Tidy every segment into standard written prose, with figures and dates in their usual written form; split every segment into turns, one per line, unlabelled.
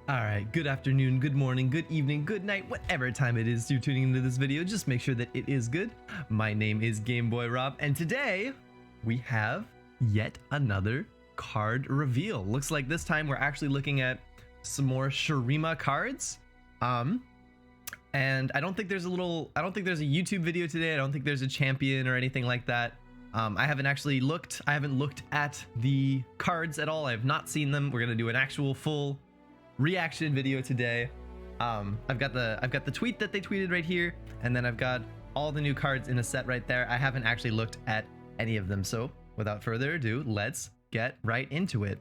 All right, good afternoon, good morning, good evening, good night, whatever time it is you're tuning into this video, just make sure that it is good. My name is Game Boy Rob, and today we have yet another card reveal. Looks like this time we're actually looking at some more Shurima cards. And I don't think there's a YouTube video today. I don't think there's a champion or anything like that. I haven't looked at the cards at all. I have not seen them. We're gonna do an actual full reaction video today. I've got the tweet that they tweeted right here, and then I've got all the new cards in a set right there. I haven't actually looked at any of them, so without further ado, let's get right into it.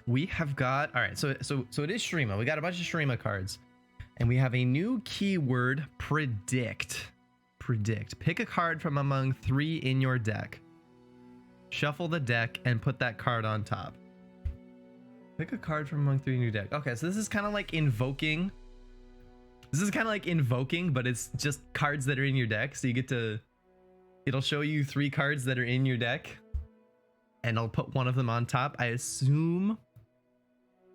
We have got, all right, so it is Shurima. We got a bunch of Shurima cards, and we have a new keyword: predict. Pick a card from among 3 in your deck, shuffle the deck, and put that card on top. Pick a card from among 3 in your deck. Okay, so this is kind of like invoking. But it's just cards that are in your deck. So you get to, it'll show you 3 cards that are in your deck, and I'll put one of them on top. I assume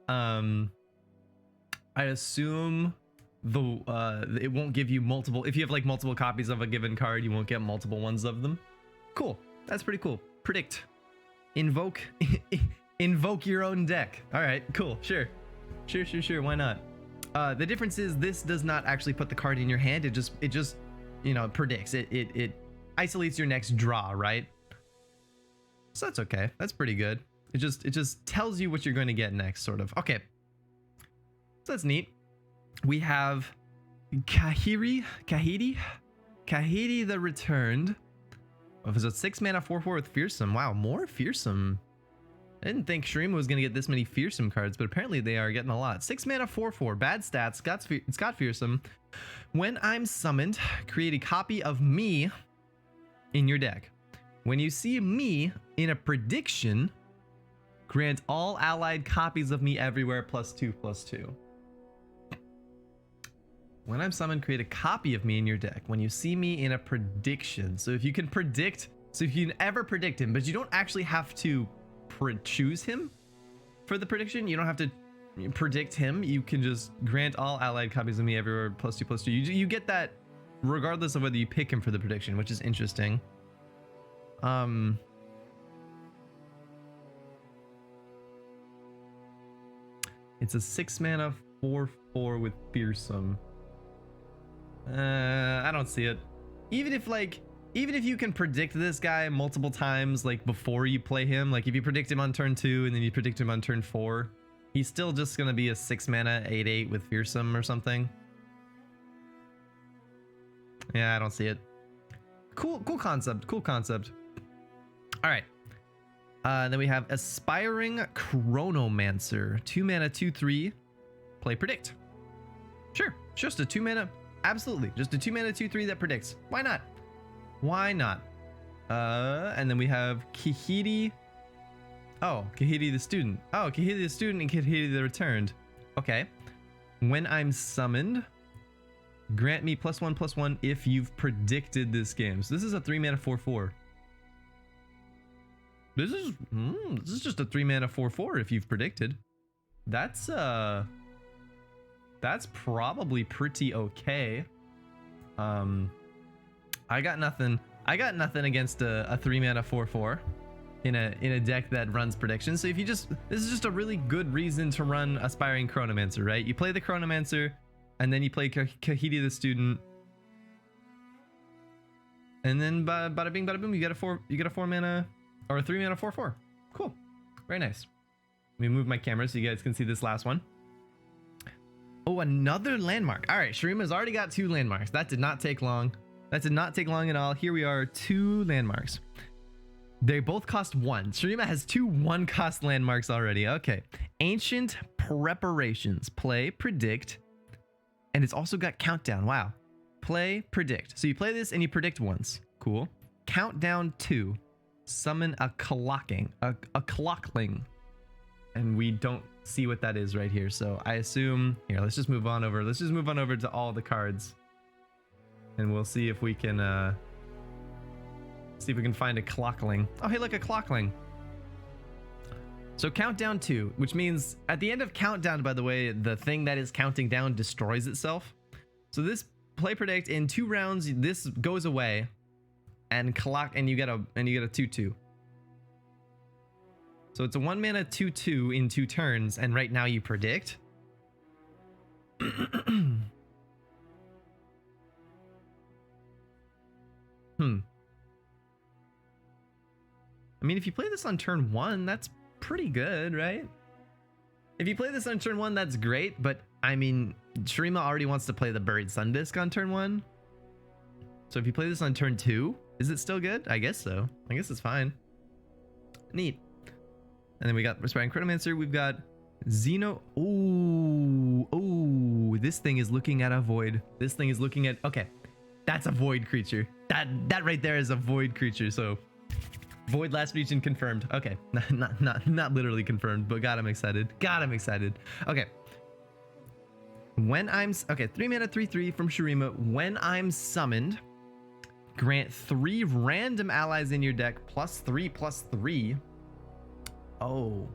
it won't give you multiple. If you have like multiple copies of a given card, you won't get multiple ones of them. Cool. That's pretty cool. Predict. Invoke. Invoke your own deck. All right, cool. Sure. Why not? The difference is this does not actually put the card in your hand. It just you know, predicts. It isolates your next draw, right? So that's okay. That's pretty good. It just tells you what you're going to get next, sort of. Okay. So that's neat. We have Kahidi the Returned. Oh, it was a 6 mana 4/4 with Fearsome. Wow, more Fearsome. I didn't think Shurima was going to get this many Fearsome cards, but apparently they are getting a lot. 6 mana 4/4, bad stats, it's got Fearsome. When I'm summoned, create a copy of me in your deck. When you see me in a prediction, grant all allied copies of me everywhere +2/+2. When I'm summoned, create a copy of me in your deck. When you see me in a prediction. So if you can ever predict him, but you don't actually have to choose him for the prediction. You don't have to predict him. You can just grant all allied copies of me everywhere +2/+2. You get that regardless of whether you pick him for the prediction, which is interesting. It's a 6 mana 4/4 with Fearsome. I don't see it. Even if you can predict this guy multiple times, like before you play him, like if you predict him on turn 2 and then you predict him on turn 4, he's still just gonna be a 6 mana 8/8 with Fearsome or something. Yeah, I don't see it. Cool concept. All right. Then we have Aspiring Chronomancer. 2 mana 2/3. Play Predict. Sure, just a 2 mana. Absolutely, just a 2 mana 2/3 that predicts. Why not? And then we have Kahidi. Oh, Kahidi the Student. Oh, Kahidi the Student and Kahidi the Returned. Okay. When I'm summoned, grant me +1/+1 if you've predicted this game. So this is a 3 mana 4/4. This is just a 3 mana 4/4 if you've predicted. That's probably pretty okay. I got nothing against a 3 mana 4/4 in a deck that runs predictions. So if you this is just a really good reason to run Aspiring Chronomancer, right? You play the Chronomancer, and then you play Kahidi the Student, and then bada bing bada boom, you get a 4 mana or a 3 mana 4/4. Cool, very nice. Let me move my camera so you guys can see this last one. Oh, another landmark. All right, Shurima's already got 2 landmarks. That did not take long. At all. Here we are, 2 landmarks. They both cost 1. Shurima has 2 1-cost landmarks already. Okay. Ancient Preparations. Play, predict, and it's also got countdown. Wow. Play, predict. So you play this and you predict once. Cool. Countdown 2. Summon a clockling. And we don't see what that is right here, so I assume here, let's just move on over to all the cards, and we'll see if we can find a clockling. Oh, hey, look, a clockling. So countdown 2, which means at the end of countdown, by the way, the thing that is counting down destroys itself. So this play predict in 2 rounds, this goes away, and clock, and you get a 2/2. So it's a 1 mana 2/2 in 2 turns, and right now you predict. I mean, if you play this on turn 1, that's pretty good, right? If you play this on turn 1, that's great, but I mean, Shurima already wants to play the Buried Sun Disk on turn 1. So if you play this on turn 2, is it still good? I guess so. I guess it's fine. Neat. And then we got Respiring Chronomancer. We've got Xeno. Oh, this thing is looking at a void. This thing is looking at, okay, that's a void creature. That right there is a void creature. So void last region confirmed. Okay, not literally confirmed, but God, I'm excited. God, I'm excited. Okay. When I'm, okay, 3 mana 3/3 from Shurima. When I'm summoned, grant 3 random allies in your deck +3/+3. Oh,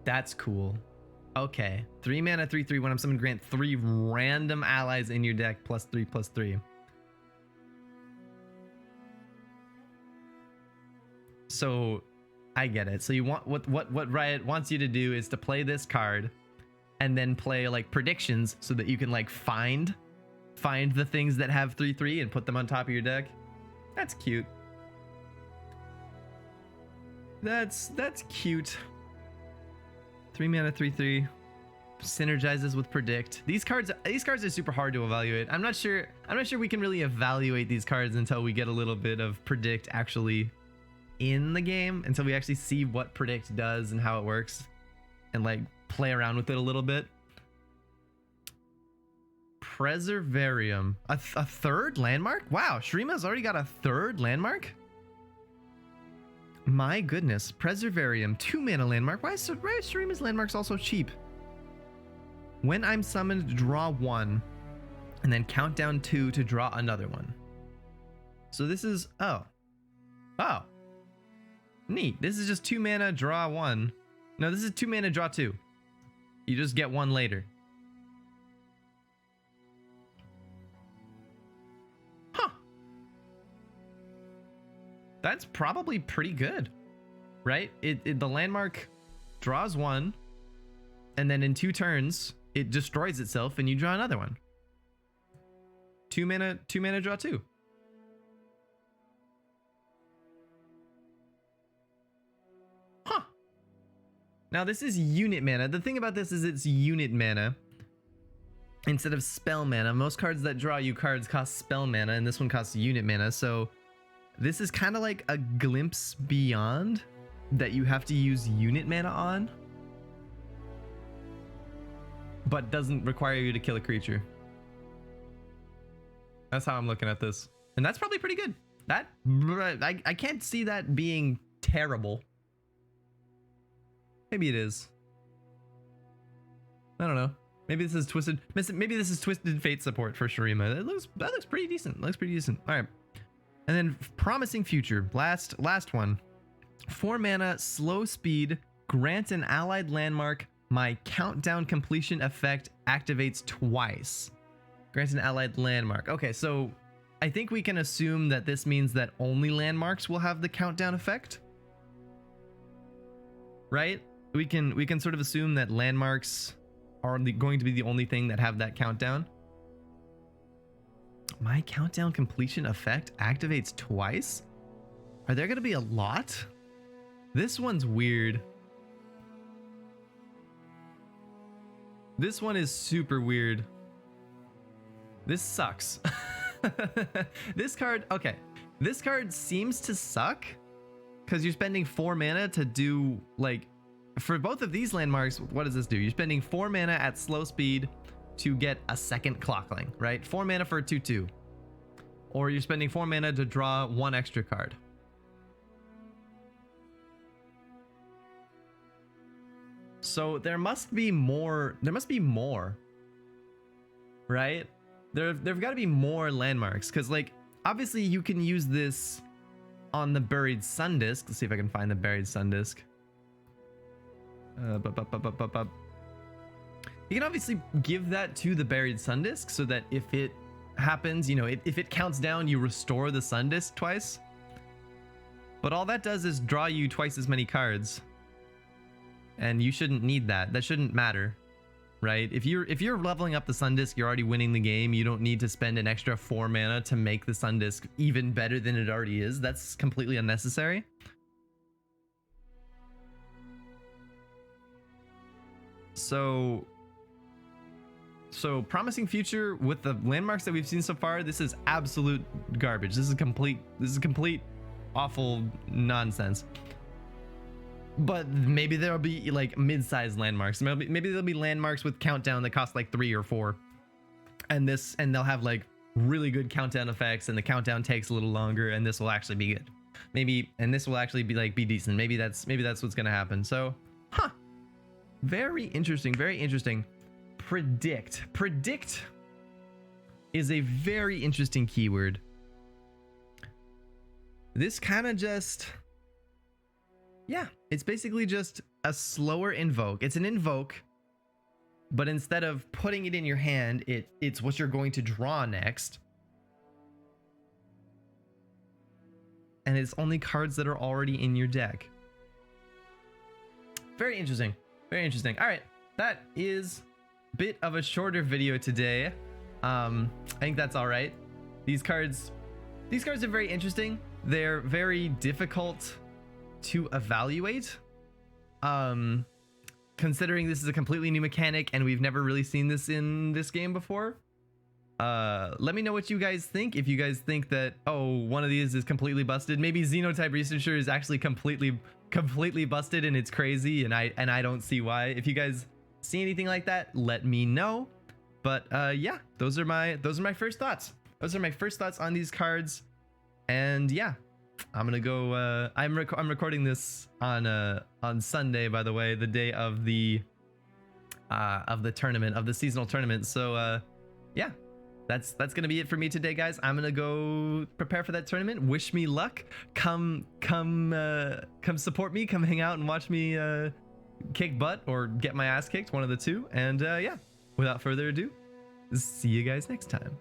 that's cool. Okay, 3 mana 3/3. When I'm summoned, grant 3 random allies in your deck +3/+3. So I get it. So you want what Riot wants you to do is to play this card and then play like predictions so that you can like find the things that have 3/3 and put them on top of your deck. That's cute. That's cute. 3 mana 3/3 synergizes with predict. These cards are super hard to evaluate. I'm not sure we can really evaluate these cards until we get a little bit of predict actually in the game, until we actually see what predict does and how it works and like play around with it a little bit. Preservarium, a third landmark? Wow, Shurima's already got a 3rd landmark. My goodness, Preservarium, 2 mana landmark. Why is Shurima's landmarks also cheap? When I'm summoned, draw 1, and then count down 2 to draw another one. So this is, oh, neat. This is just 2 mana, draw 1. No, this is 2 mana, draw 2. You just get 1 later. Huh. That's probably pretty good, right? The landmark draws 1, and then in 2 turns, it destroys itself, and you draw another one. 2 mana, draw 2. Huh. Now this is unit mana. The thing about this is it's unit mana instead of spell mana. Most cards that draw you cards cost spell mana, and this one costs unit mana. So this is kind of like a glimpse beyond that you have to use unit mana on, but doesn't require you to kill a creature. That's how I'm looking at this. And that's probably pretty good. That, I can't see that being terrible. Maybe it is. I don't know. Maybe this is Twisted Fate support for Shurima. That looks pretty decent. Looks pretty decent. All right. And then Promising Future, last one. 4 mana, slow speed, grant an allied landmark. My countdown completion effect activates twice. Grant an allied landmark. Okay, so I think we can assume that this means that only landmarks will have the countdown effect, right? We can sort of assume that landmarks are going to be the only thing that have that countdown. My countdown completion effect activates twice? Are there going to be a lot? This one's weird. This one is super weird. This sucks. This card, okay. This card seems to suck because you're spending 4 mana to do, like, for both of these landmarks, what does this do? You're spending 4 mana at slow speed to get a second Clockling, right? 4 mana for a 2/2. Or you're spending 4 mana to draw 1 extra card. So there must be more, right? There've got to be more landmarks, because like obviously you can use this on the Buried Sun Disc. Let's see if I can find the Buried Sun Disc. You can obviously give that to the Buried Sun Disc so that if it happens, you know, if it counts down, you restore the Sun Disc twice. But all that does is draw you twice as many cards. And you shouldn't need that. That shouldn't matter, right? If you're leveling up the Sun Disc, you're already winning the game. You don't need to spend an extra 4 mana to make the Sun Disc even better than it already is. That's completely unnecessary. So Promising Future, with the landmarks that we've seen so far, this is absolute garbage. This is complete awful nonsense. But maybe there'll be like mid-sized landmarks. Maybe there'll be landmarks with countdown that cost like 3 or 4. And they'll have like really good countdown effects, and the countdown takes a little longer, and this will actually be good. And this will actually be decent. Maybe that's what's gonna happen. So, very interesting, very interesting. Predict is a very interesting keyword. This kind of just, yeah, it's basically just a slower invoke. It's an invoke, but instead of putting it in your hand, it's what you're going to draw next. And it's only cards that are already in your deck. Very interesting. Very interesting. All right, that is a bit of a shorter video today. I think that's all right. These cards are very interesting. They're very difficult to evaluate. Considering this is a completely new mechanic and we've never really seen this in this game before. Let me know what you guys think. If you guys think that, oh, one of these is completely busted, maybe Xenotype Researcher is actually completely busted and it's crazy, and I don't see why. If you guys see anything like that, let me know. But yeah, those are my first thoughts. Those are my first thoughts on these cards. And yeah, I'm gonna go. I'm recording this on Sunday, by the way, the day of the tournament, of the seasonal tournament. So yeah, that's gonna be it for me today, guys. I'm gonna go prepare for that tournament. Wish me luck. Come support me. Come hang out and watch me kick butt or get my ass kicked, one of the two. And yeah, without further ado, see you guys next time.